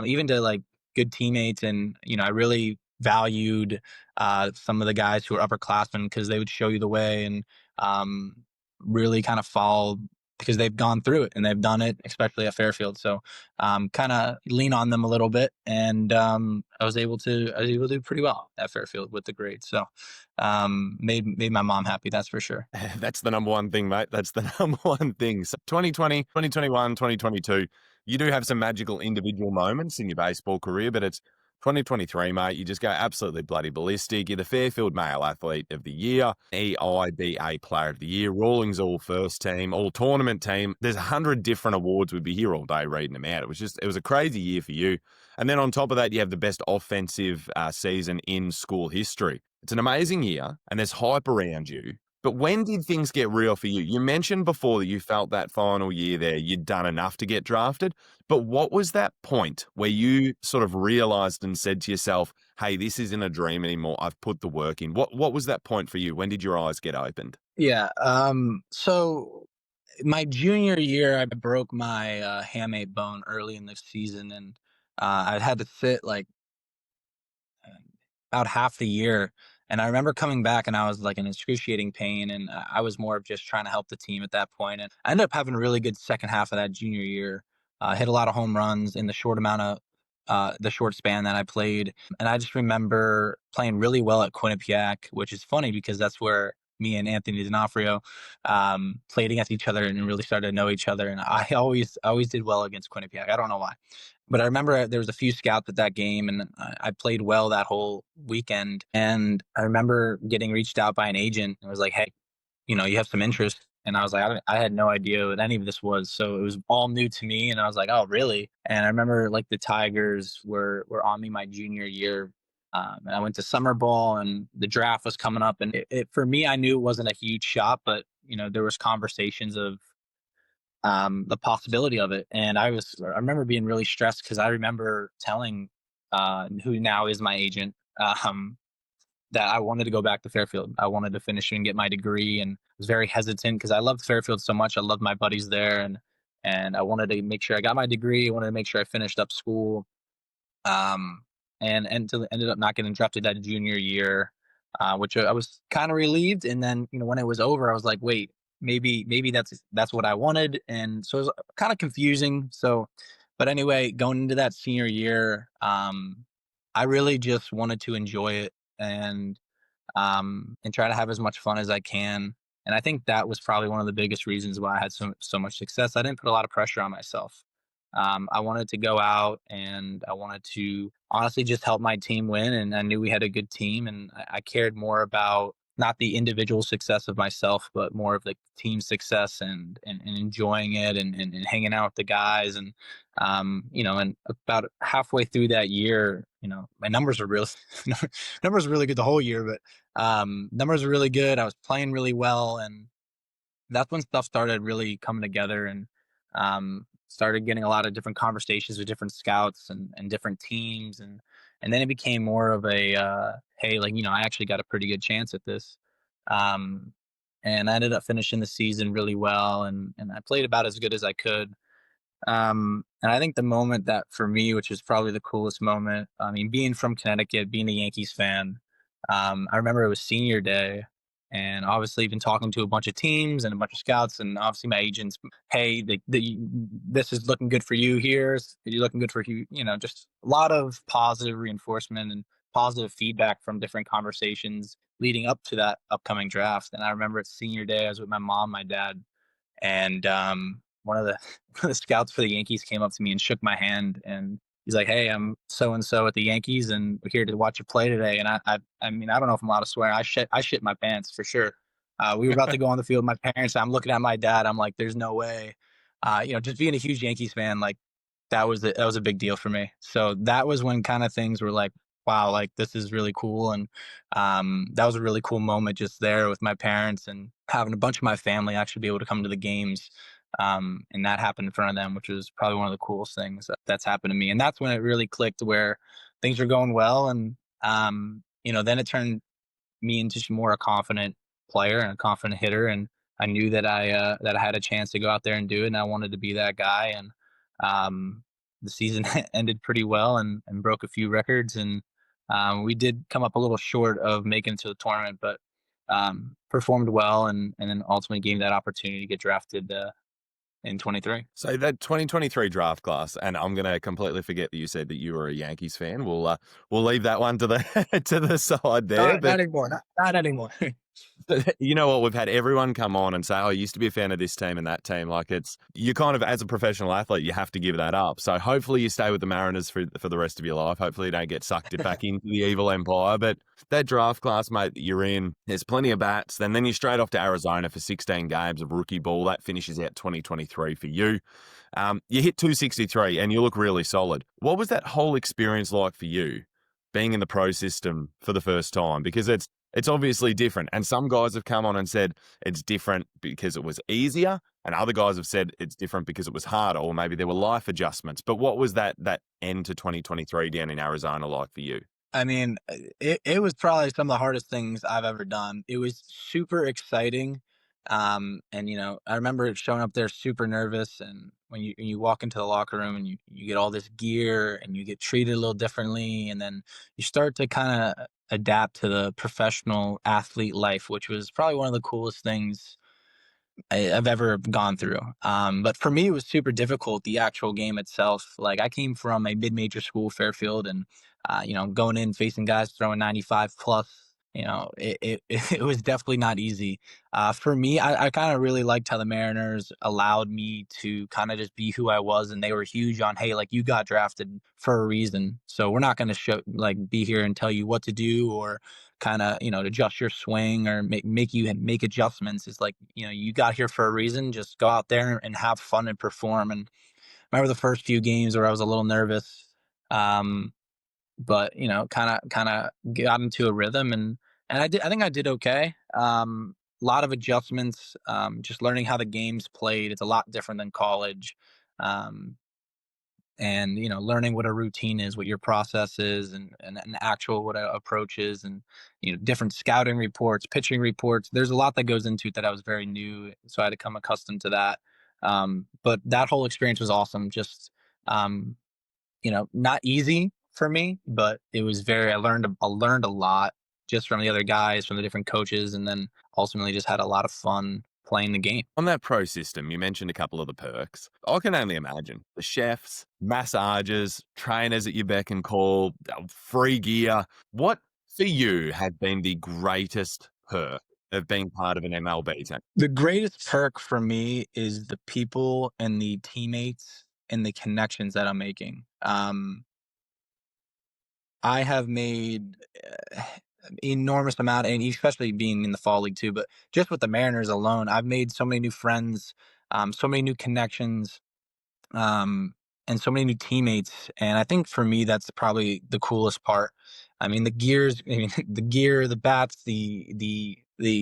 even to like good teammates. And I really valued some of the guys who were upperclassmen, because they would show you the way, and um, really kind of follow, because they've gone through it and they've done it, especially at Fairfield. So kind of lean on them a little bit, and I was able to do pretty well at Fairfield with the grades. So made my mom happy. That's for sure. That's the number one thing, mate. That's the number one thing. So 2020, 2021, 2022, you do have some magical individual moments in your baseball career, but it's 2023, mate. You just go absolutely bloody ballistic. You're the Fairfield Male Athlete of the Year, EIBA Player of the Year, Rawlings All First Team, All Tournament Team. There's 100 different awards. We'd be here all day reading them out. It was a crazy year for you. And then on top of that, you have the best offensive season in school history. It's an amazing year, and there's hype around you. But when did things get real for you? You mentioned before that you felt that final year there, you'd done enough to get drafted. But what was that point where you sort of realized and said to yourself, hey, this isn't a dream anymore. I've put the work in. What was that point for you? When did your eyes get opened? Yeah. So my junior year, I broke my hamate bone early in the season, and I had to sit like about half the year. And I remember coming back, and I was like in excruciating pain, and I was more of just trying to help the team at that point. And I ended up having a really good second half of that junior year. Hit a lot of home runs in the short amount of the short span that I played. And I just remember playing really well at Quinnipiac, which is funny because that's where me and Anthony D'Onofrio played against each other and really started to know each other. And I always did well against Quinnipiac. I don't know why, but I remember there was a few scouts at that game, and I played well that whole weekend. And I remember getting reached out by an agent and was like, "Hey, you have some interest." And I was like, I had no idea what any of this was. So it was all new to me. And I was like, oh, really? And I remember like the Tigers were on me my junior year. And I went to summer ball and the draft was coming up. And for me, I knew it wasn't a huge shot, but there was conversations of the possibility of it. And I remember being really stressed because I remember telling who now is my agent, that I wanted to go back to Fairfield. I wanted to finish and get my degree, and was very hesitant because I loved Fairfield so much. I loved my buddies there, and I wanted to make sure I got my degree. I wanted to make sure I finished up school. Um, and ended up not getting drafted that junior year, which I was kind of relieved. And then when it was over, I was like, wait, maybe that's what I wanted. And so it was kind of confusing. So, but anyway, going into that senior year, I really just wanted to enjoy it and try to have as much fun as I can. And I think that was probably one of the biggest reasons why I had so much success. I didn't put a lot of pressure on myself. I wanted to go out and I wanted to honestly just help my team win. And I knew we had a good team, and I cared more about not the individual success of myself, but more of the team success and enjoying it and hanging out with the guys. And about halfway through that year, my numbers were real numbers were really good the whole year, but numbers were really good. I was playing really well, and that's when stuff started really coming together, and started getting a lot of different conversations with different scouts and different teams, and then it became more of a hey, like I actually got a pretty good chance at this. Um, and I ended up finishing the season really well, and I played about as good as I could. And I think the moment that for me, which is probably the coolest moment, I mean, being from Connecticut, being a Yankees fan, I remember it was senior day, and obviously been talking to a bunch of teams and a bunch of scouts, and obviously my agents, hey, this is looking good for you here. You're looking good for you, just a lot of positive reinforcement and positive feedback from different conversations leading up to that upcoming draft. And I remember it's senior day, I was with my mom, my dad, and one of the one of the scouts for the Yankees came up to me and shook my hand, and he's like, "Hey, I'm so and so at the Yankees, and we're here to watch you play today." And I mean, I don't know if I'm allowed to swear. I shit my pants for sure. We were about to go on the field. My parents. I'm looking at my dad. I'm like, "There's no way." Just being a huge Yankees fan, like that was a big deal for me. So that was when kind of things were like, wow, like this is really cool. And that was a really cool moment just there with my parents and having a bunch of my family actually be able to come to the games. And that happened in front of them, which was probably one of the coolest things that's happened to me. And that's when it really clicked where things were going well. And, then it turned me into just more a confident player and a confident hitter. And I knew that I had a chance to go out there and do it, and I wanted to be that guy. And the season ended pretty well and broke a few records. And we did come up a little short of making it to the tournament, but performed well, and then ultimately gave me that opportunity to get drafted in 23. So that 2023 draft class, and I'm going to completely forget that you said that you were a Yankees fan. We'll leave that one to the to the side there. Not anymore. Not anymore. You know what? We've had everyone come on and say, "Oh, I used to be a fan of this team and that team." Like you kind of, as a professional athlete, you have to give that up. So hopefully you stay with the Mariners for the rest of your life. Hopefully you don't get sucked back into the evil empire. But that draft class, mate, that you're in, there's plenty of bats. Then you're straight off to Arizona for 16 games of rookie ball. That finishes out 2023 for you. You hit 263 and you look really solid. What was that whole experience like for you, being in the pro system for the first time? Because it's obviously different. And some guys have come on and said it's different because it was easier. And other guys have said it's different because it was harder, or maybe there were life adjustments. But what was that end to 2023 down in Arizona like for you? I mean, it was probably some of the hardest things I've ever done. It was super exciting. And I remember showing up there super nervous, and when you walk into the locker room and you get all this gear and you get treated a little differently, and then you start to kind of adapt to the professional athlete life, which was probably one of the coolest things I've ever gone through. But for me, it was super difficult. The actual game itself. Like I came from a mid-major school, Fairfield, and going in facing guys throwing 95 plus. It was definitely not easy. For me, I kind of really liked how the Mariners allowed me to kind of just be who I was, and they were huge on, hey, like you got drafted for a reason, so we're not going to show like be here and tell you what to do or kind of adjust your swing or make you make adjustments. It's like you got here for a reason, just go out there and have fun and perform. And I remember the first few games where I was a little nervous, um but kind of got into a rhythm, and I think I did okay. A lot of adjustments, just learning how the game's played. It's a lot different than college. um and learning what a routine is, what your process is, and an actual what a approach is, and different scouting reports, pitching reports. There's a lot that goes into it that I was very new, so I had to come accustomed to that. But that whole experience was awesome. Just not easy for me, but it was very. I learned a lot just from the other guys, from the different coaches, and then ultimately just had a lot of fun playing the game. On that pro system, you mentioned a couple of the perks. I can only imagine the chefs, massages, trainers at your beck and call, free gear. What for you has been the greatest perk of being part of an MLB team? The greatest perk for me is the people and the teammates and the connections that I'm making. I have made enormous amount, and especially being in the fall league too. But just with the Mariners alone, I've made so many new friends, so many new connections, um, and so many new teammates. And I think for me, that's probably the coolest part. I mean, the gears, I mean, the gear, the bats, the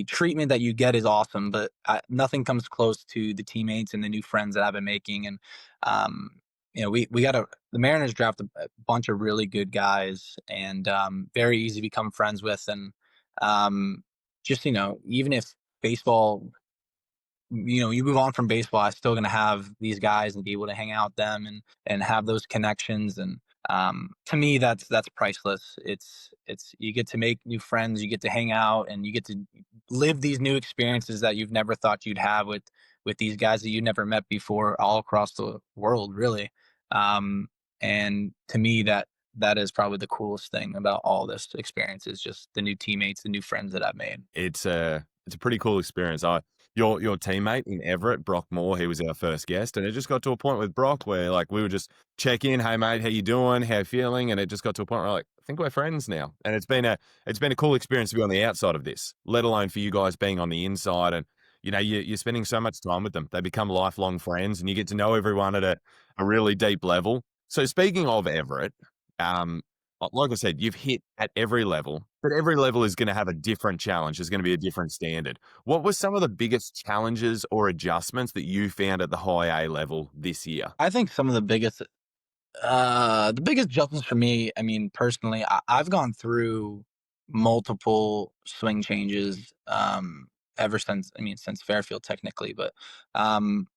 treatment that you get is awesome, but nothing comes close to the teammates and the new friends that I've been making. And um, we got the Mariners draft a bunch of really good guys, and very easy to become friends with. And just even if baseball you move on from baseball, I'm still going to have these guys and be able to hang out with them and have those connections. And to me, that's priceless. It's you get to make new friends, you get to hang out, and you get to live these new experiences that you've never thought you'd have with these guys that you never met before, all across the world, really. Um, and to me, that is probably the coolest thing about all this experience is just the new teammates, the new friends that I've made. It's a pretty cool experience. Your teammate in Everett, Brock Moore, he was our first guest, and it just got to a point with Brock where like we would just check in, hey mate, how you doing? How you feeling? And it just got to a point where like, I think we're friends now. And it's been a cool experience to be on the outside of this, let alone for you guys being on the inside. And you're spending so much time with them. They become lifelong friends and you get to know everyone at a really deep level. So speaking of Everett, um, like I said, you've hit at every level, but every level is going to have a different challenge. There's going to be a different standard. What were some of the biggest challenges or adjustments that you found at the high A level this year? I think some of the biggest adjustments for me, I mean, personally, I've gone through multiple swing changes, ever since, I mean, since Fairfield technically, but um,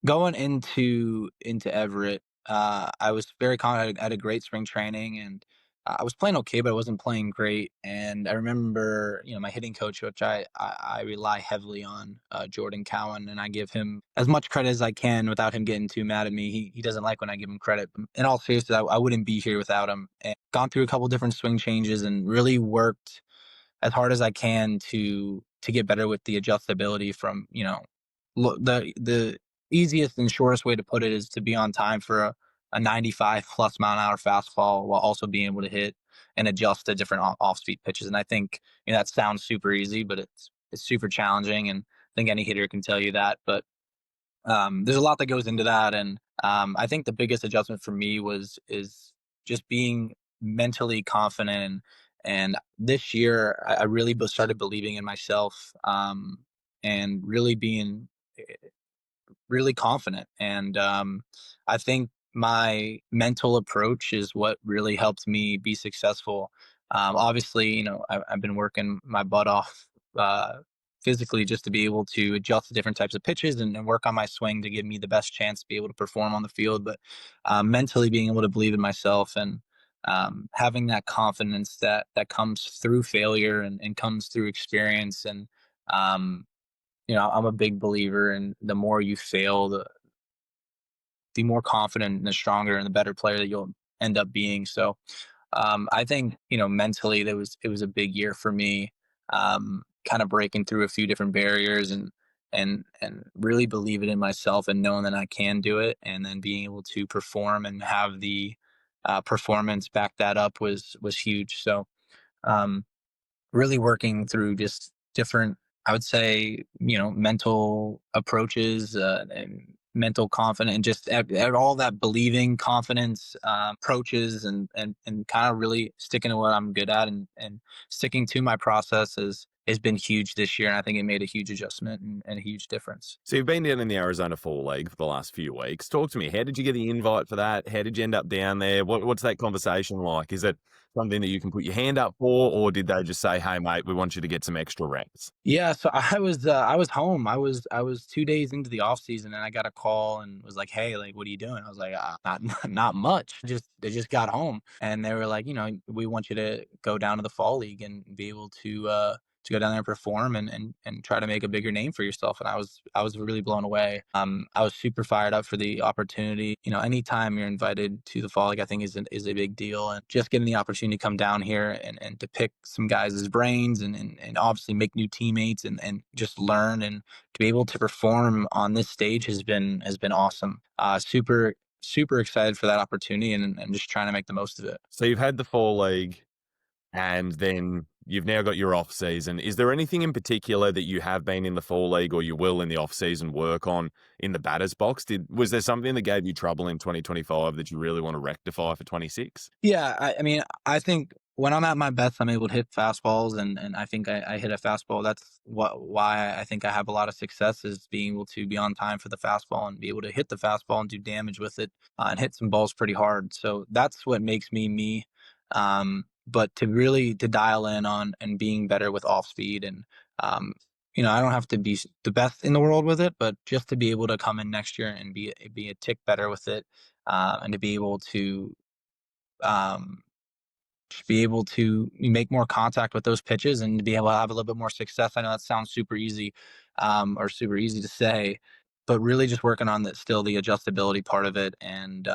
going into Everett, I was very confident. I had a great spring training, and I was playing okay, but I wasn't playing great. And I remember, my hitting coach, which I rely heavily on, Jordan Cowan, and I give him as much credit as I can without him getting too mad at me. He doesn't like when I give him credit. In all seriousness, I wouldn't be here without him. And gone through a couple different swing changes and really worked as hard as I can to get better with the adjustability from the easiest and shortest way to put it is to be on time for a 95 plus mile an hour fastball while also being able to hit and adjust to different off speed pitches. And I think that sounds super easy, but it's super challenging, and I think any hitter can tell you that. But there's a lot that goes into that, and I think the biggest adjustment for me is just being mentally confident. And this year, I really started believing in myself, and really being really confident. And I think my mental approach is what really helps me be successful. Obviously, I've been working my butt off physically just to be able to adjust to different types of pitches and work on my swing to give me the best chance to be able to perform on the field. But mentally, being able to believe in myself and having that confidence that comes through failure and comes through experience. And um, I'm a big believer in the more you fail, the more confident and the stronger and the better player that you'll end up being. So I think mentally it was a big year for me, kind of breaking through a few different barriers and really believing in myself and knowing that I can do it, and then being able to perform and have the performance back that up was huge. So um, really working through just different, I would say, mental approaches, and mental confidence, and just all that believing confidence approaches, and kind of really sticking to what I'm good at, and sticking to my process has been huge this year. And I think it made a huge adjustment and a huge difference. So you've been down in the Arizona Fall League for the last few weeks. Talk to me. How did you get the invite for that? How did you end up down there? What's that conversation like? Is it something that you can put your hand up for, or did they just say, "Hey, mate, we want you to get some extra reps"? Yeah, so I was home. I was 2 days into the off season, and I got a call and was like, "Hey, like, what are you doing?" I was like, "Not not much. Just I just got home," and they were like, "We want you to go down to the fall league and be able to go down there and perform and try to make a bigger name for yourself." And I was really blown away. I was super fired up for the opportunity. Anytime you're invited to the fall league, I think is a big deal, and just getting the opportunity to come down here and to pick some guys' brains and obviously make new teammates and just learn and to be able to perform on this stage has been awesome. Super excited for that opportunity and just trying to make the most of it. So you've had the Fall League, and then you've now got your off season. Is there anything in particular that you have been in the Fall League, or you will in the off season, work on in the batter's box? Was there something that gave you trouble in 2025 that you really want to rectify for 26? Yeah, I mean, I think when I'm at my best, I'm able to hit fastballs, and I think I hit a fastball. That's why I think I have a lot of success, is being able to be on time for the fastball and be able to hit the fastball and do damage with it, and hit some balls pretty hard. So that's what makes me me. But to really to dial in on and being better with off speed, and um, I don't have to be the best in the world with it, but just to be able to come in next year and be a tick better with it, and to be able to um, just be able to make more contact with those pitches and to be able to have a little bit more success. I know that sounds super easy, or super easy to say, but really just working on still the adjustability part of it, and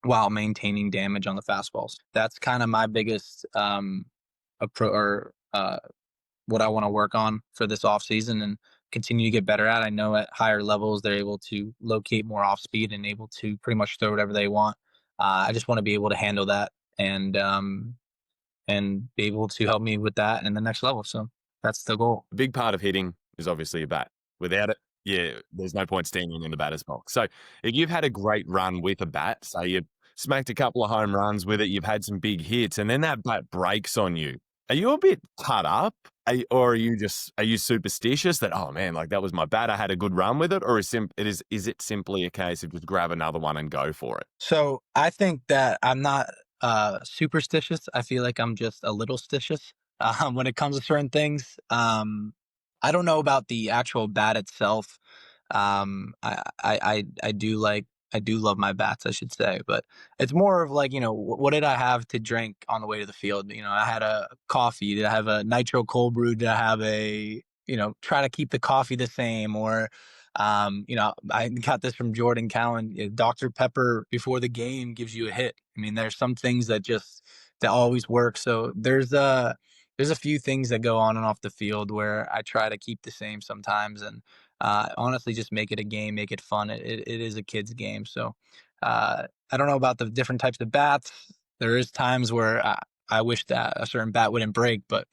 while maintaining damage on the fastballs. That's kind of my biggest or what I want to work on for this off season and continue to get better at. I know at higher levels they're able to locate more off speed and able to pretty much throw whatever they want. I just want to be able to handle that and be able to help me with that in the next level. So that's the goal. A big part of hitting is obviously a bat. Without it, yeah, there's no point standing in the batter's box. So if you've had a great run with a bat, say you smacked a couple of home runs with it, you've had some big hits, and then that bat breaks on you, are you a bit cut up? Or are you superstitious that, oh man, like that was my bat, I had a good run with it? Or is it simply a case of just grab another one and go for it? So I think that I'm not superstitious. I feel like I'm just a little stitious when it comes to certain things. I don't know about the actual bat itself. I do I do love my bats, I should say, but it's more of like, what did I have to drink on the way to the field? I had a coffee. Did I have a nitro cold brew? Did I have try to keep the coffee the same? Or, I got this from Jordan Cowan. Dr. Pepper before the game gives you a hit. I mean, there's some things that always work. So there's a few things that go on and off the field where I try to keep the same sometimes, and honestly, just make it a game, make it fun. It is a kid's game. So I don't know about the different types of bats. There is times where I wish that a certain bat wouldn't break, but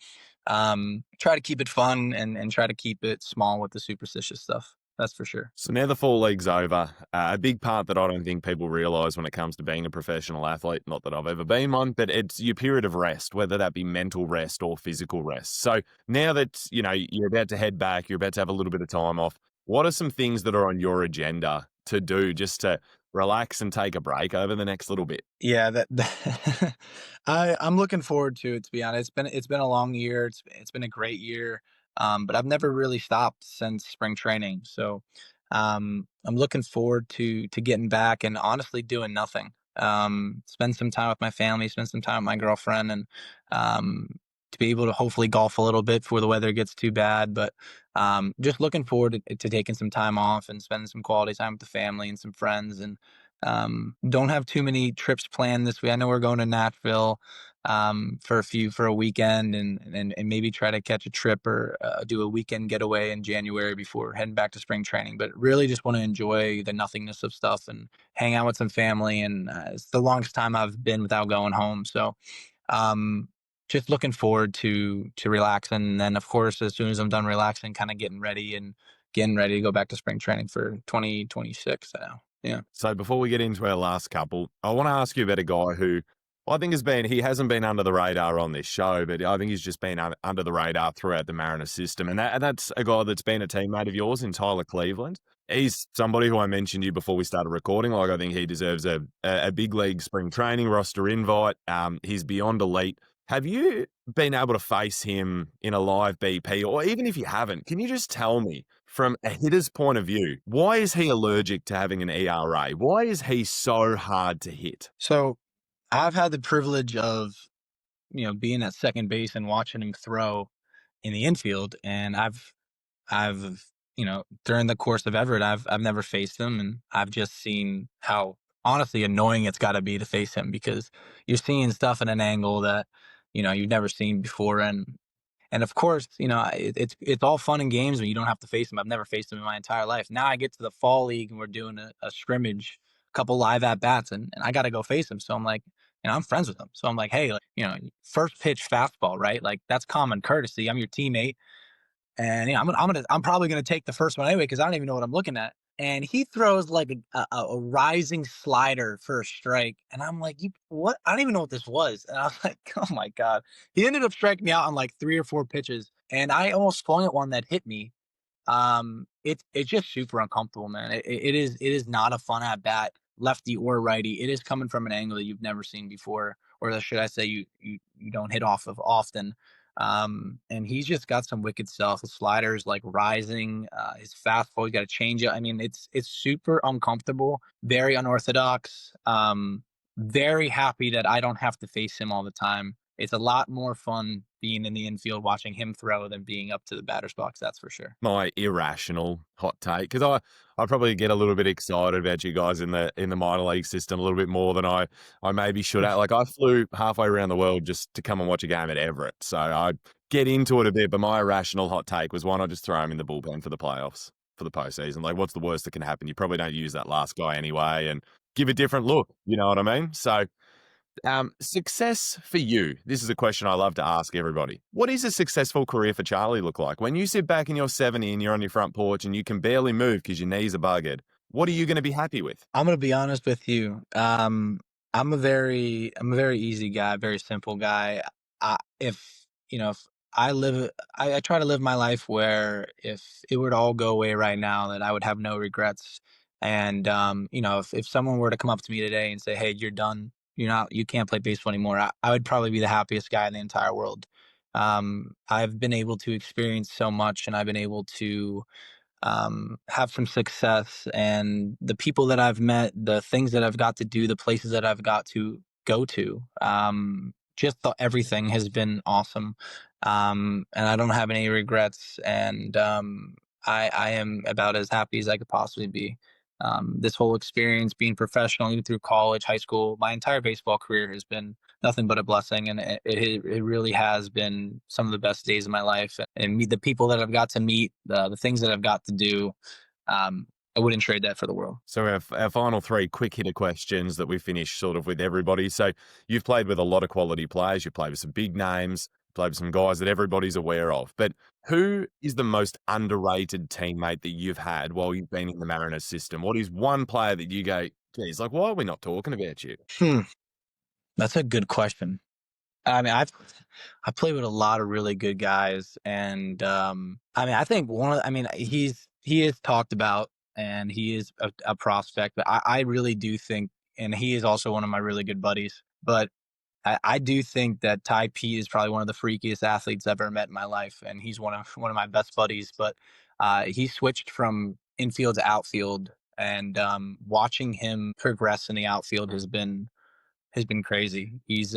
try to keep it fun and try to keep it small with the superstitious stuff. That's for sure. So now the Fall League's over. A big part that I don't think people realise when it comes to being a professional athlete, not that I've ever been one, but it's your period of rest, whether that be mental rest or physical rest. So now that, you're about to head back, you're about to have a little bit of time off, what are some things that are on your agenda to do just to relax and take a break over the next little bit? Yeah, I'm looking forward to it. To be honest, it's been a long year. It's been a great year, but I've never really stopped since spring training. So I'm looking forward to getting back and honestly doing nothing. Spend some time with my family, spend some time with my girlfriend, and um, to be able to hopefully golf a little bit before the weather gets too bad. But just looking forward to taking some time off and spending some quality time with the family and some friends. And don't have too many trips planned this week. I know we're going to Nashville for a weekend, and maybe try to catch a trip or do a weekend getaway in January before heading back to spring training. But really just want to enjoy the nothingness of stuff and hang out with some family. And it's the longest time I've been without going home. So um, just looking forward to relaxing. And then of course, as soon as I'm done relaxing, kind of getting ready to go back to spring training for 2026 now. Yeah. So before we get into our last couple, I want to ask you about a guy who I think he hasn't been under the radar on this show, but I think he's just been under the radar throughout the Mariners system. And that's a guy that's been a teammate of yours in Tyler Cleveland. He's somebody who I mentioned to you before we started recording. Like, I think he deserves a big league spring training roster invite. He's beyond elite. Have you been able to face him in a live BP, or even if you haven't, can you just tell me from a hitter's point of view, why is he allergic to having an ERA? Why is he so hard to hit? So I've had the privilege of, being at second base and watching him throw in the infield. And during the course of Everett, I've never faced him, and I've just seen how honestly annoying it's got to be to face him, because you're seeing stuff at an angle that, you've never seen before. And of course, it's all fun and games when you don't have to face him. I've never faced him in my entire life. Now I get to the fall league and we're doing a scrimmage, a couple live at bats, and I got to go face him. So I'm like, I'm friends with him. So I'm like, hey, like, first pitch fastball, right? Like, that's common courtesy. I'm your teammate, and I'm probably gonna take the first one anyway because I don't even know what I'm looking at. And he throws like a rising slider for a strike, and I'm like, you what? I don't even know what this was. And I was like, oh my god. He ended up striking me out on like 3 or 4 pitches, and I almost swung at one that hit me. It's just super uncomfortable, man. It is not a fun at bat, lefty or righty. It is coming from an angle that you've never seen before, or should I say you don't hit off of often. And he's just got some wicked stuff. His sliders like rising, his fastball, he's got a changeup. I mean, it's super uncomfortable, very unorthodox. Very happy that I don't have to face him all the time. It's a lot more fun being in the infield watching him throw than being up to the batter's box. That's for sure. My irrational hot take, because I probably get a little bit excited about you guys in the minor league system a little bit more than I maybe should have. Like, I flew halfway around the world just to come and watch a game at Everett, so I get into it a bit. But my irrational hot take was, why not just throw him in the bullpen for the playoffs, for the postseason? Like, what's the worst that can happen? You probably don't use that last guy anyway, and give a different look. You know what I mean? So. Success for you. This is a question I love to ask everybody. What is a successful career for Charlie look like? When you sit back in your 70 and you're on your front porch and you can barely move because your knees are buggered, what are you going to be happy with? I'm gonna be honest with you. I'm a very easy guy, very simple guy. If I try to live my life where if it were to all go away right now, that I would have no regrets. And if someone were to come up to me today and say, "Hey, you're done. You can't play baseball anymore," I would probably be the happiest guy in the entire world. I've been able to experience so much, and I've been able to have some success, and the people that I've met, the things that I've got to do, the places that I've got to go to. Everything has been awesome. And I don't have any regrets. And I am about as happy as I could possibly be. This whole experience, being professional, even through college, high school, my entire baseball career has been nothing but a blessing, and it really has been some of the best days of my life. And meet the people that I've got to meet, the things that I've got to do. Um, I wouldn't trade that for the world. So our final three quick hitter questions that we finish sort of with everybody. So you've played with a lot of quality players. You've played with some big names, played with some guys that everybody's aware of. But who is the most underrated teammate that you've had while you've been in the Mariners system? What is one player that you go, geez, like, why are we not talking about you? Hmm, that's a good question. I mean, I played with a lot of really good guys, and I mean, I think he is talked about, and he is a prospect, but I really do think, and he is also one of my really good buddies. But I do think that Ty P is probably one of the freakiest athletes I've ever met in my life, and he's one of my best buddies. But he switched from infield to outfield, and watching him progress in the outfield has been crazy. He's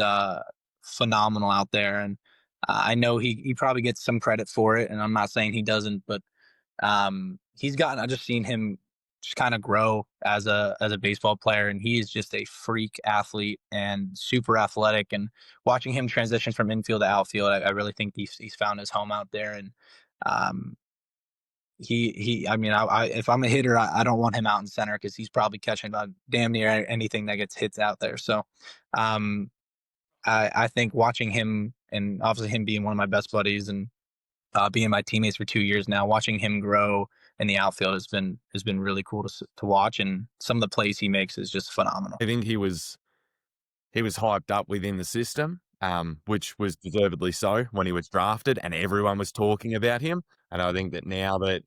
phenomenal out there, and I know he probably gets some credit for it, and I'm not saying he doesn't, but he's gotten. I just seen him just kind of grow as a baseball player, and he is just a freak athlete and super athletic. And watching him transition from infield to outfield, I really think he's found his home out there. And um, he I mean, if I'm a hitter, I don't want him out in center because he's probably catching about damn near anything that gets hits out there. So um, I think watching him, and obviously him being one of my best buddies and being my teammates for 2 years now, watching him grow in the outfield has been really cool to watch, and some of the plays he makes is just phenomenal. I think he was hyped up within the system, which was deservedly so when he was drafted, and everyone was talking about him. And I think that now that,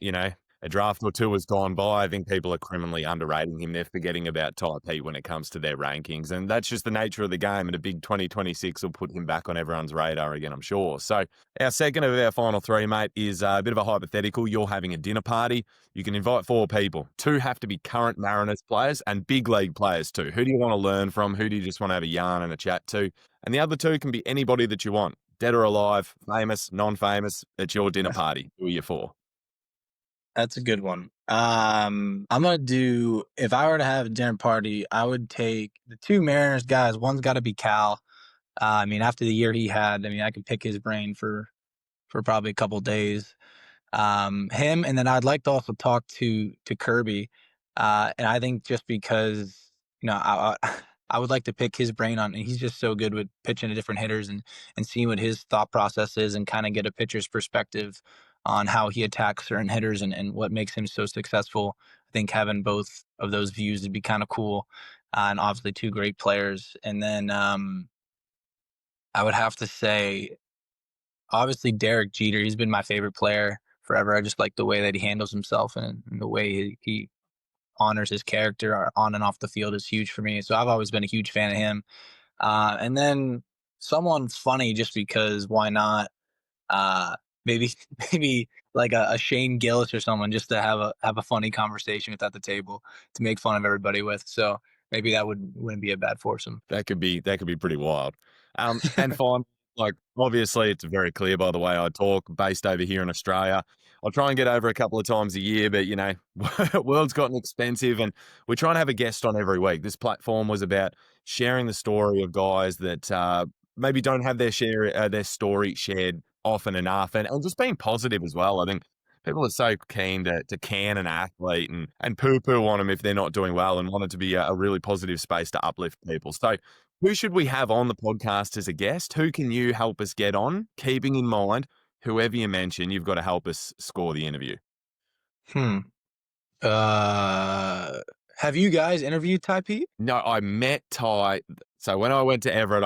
a draft or two has gone by, I think people are criminally underrating him. They're forgetting about Type Pete when it comes to their rankings. And that's just the nature of the game. And a big 2026 will put him back on everyone's radar again, I'm sure. So our second of our final three, mate, is a bit of a hypothetical. You're having a dinner party. You can invite 4 people. 2 have to be current Mariners players and big league players too. Who do you want to learn from? Who do you just want to have a yarn and a chat to? And the other 2 can be anybody that you want, dead or alive, famous, non-famous. It's your dinner party. Who are you for? That's a good one. I'm gonna do, if I were to have a dinner party, I would take the 2 Mariners guys. One's got to be Cal. I mean, after the year he had, I mean, I could pick his brain for probably a couple days. Him, and then I'd like to also talk to Kirby, and I think just because I would like to pick his brain on, and he's just so good with pitching to different hitters and seeing what his thought process is, and kind of get a pitcher's perspective on how he attacks certain hitters and what makes him so successful. I think having both of those views would be kind of cool, and obviously 2 great players. And then I would have to say, obviously Derek Jeter. He's been my favorite player forever. I just like the way that he handles himself, and the way he honors his character on and off the field is huge for me. So I've always been a huge fan of him. And then someone funny, just because why not? Uh, maybe maybe like a Shane Gillis or someone, just to have a funny conversation with at the table to make fun of everybody with. So maybe that wouldn't be a bad foursome. That could be pretty wild. And fine, like obviously it's very clear by the way I talk, based over here in Australia. I'll try and get over a couple of times a year, but world's gotten expensive, and we're trying to have a guest on every week. This platform was about sharing the story of guys that maybe don't have their story shared often enough, and just being positive as well. I think people are so keen to can an athlete and poo-poo on them if they're not doing well, and want it to be a really positive space to uplift people. So who should we have on the podcast as a guest? Who can you help us get on? Keeping in mind, whoever you mention, you've got to help us score the interview. Hmm. Have you guys interviewed Ty Pete? No, I met Ty. So when I went to Everett,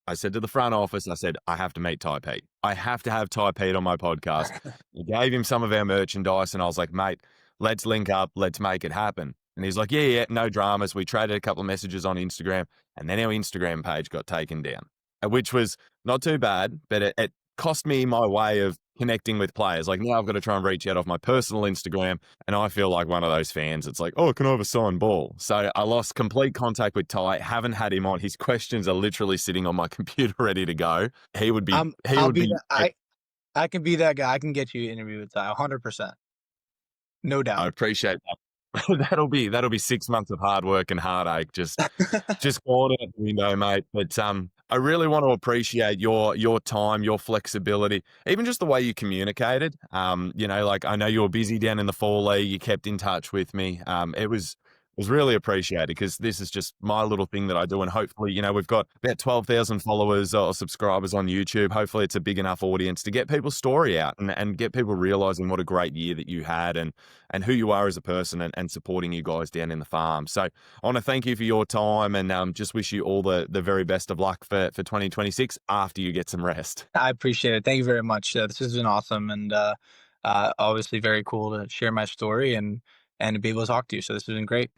I said to the front office, I said, I have to meet Ty Pete. I have to have Ty Pete on my podcast. I gave him some of our merchandise, and I was like, mate, let's link up. Let's make it happen. And he's like, yeah, no dramas. We traded a couple of messages on Instagram, and then our Instagram page got taken down, which was not too bad, but it cost me my way of connecting with players. Like now I've got to try and reach out off my personal Instagram, and I feel like one of those fans. It's like, oh, can I have a signed ball? So I lost complete contact with Ty. Haven't had him on. His questions are literally sitting on my computer ready to go. He would be. I'll be I can be that guy. I can get you an interview with Ty, 100%, no I doubt. appreciate that. that'll be 6 months of hard work and heartache. Just gone out the window, mate. But I really want to appreciate your time, your flexibility, even just the way you communicated. Like I know you were busy down in the fall league. You kept in touch with me. It was really appreciated, because this is just my little thing that I do. And hopefully, we've got about 12,000 followers or subscribers on YouTube. Hopefully it's a big enough audience to get people's story out and get people realizing what a great year that you had and who you are as a person, and supporting you guys down in the farm. So I want to thank you for your time, and just wish you all the very best of luck for 2026 after you get some rest. I appreciate it. Thank you very much. This has been awesome, and obviously very cool to share my story and to be able to talk to you. So this has been great.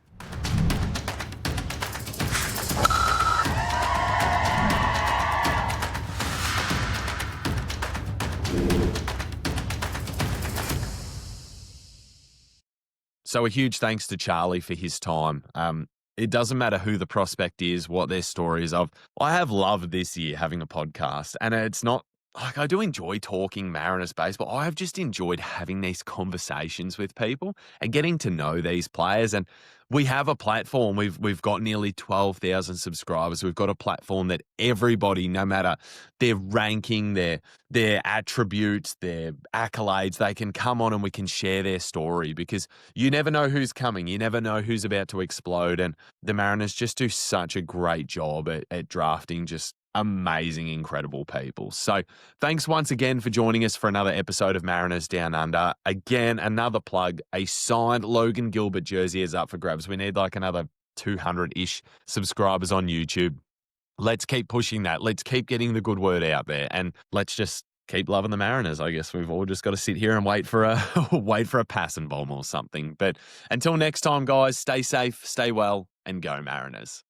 So a huge thanks to Charlie for his time. It doesn't matter who the prospect is, what their story is of. I have loved this year having a podcast, and it's not like, I do enjoy talking Mariners baseball. I've just enjoyed having these conversations with people and getting to know these players. And we have a platform. We've got nearly 12,000 subscribers. We've got a platform that everybody, no matter their ranking, their attributes, their accolades, they can come on and we can share their story, because you never know who's coming. You never know who's about to explode. And the Mariners just do such a great job at drafting just amazing, incredible people. So thanks once again for joining us for another episode of Mariners Down Under. Again, another plug, a signed Logan Gilbert jersey is up for grabs. We need like another 200-ish subscribers on YouTube. Let's keep pushing that. Let's keep getting the good word out there, and let's just keep loving the Mariners. I guess we've all just got to sit here and wait for a passing bomb or something. But until next time, guys, stay safe, stay well, and go Mariners.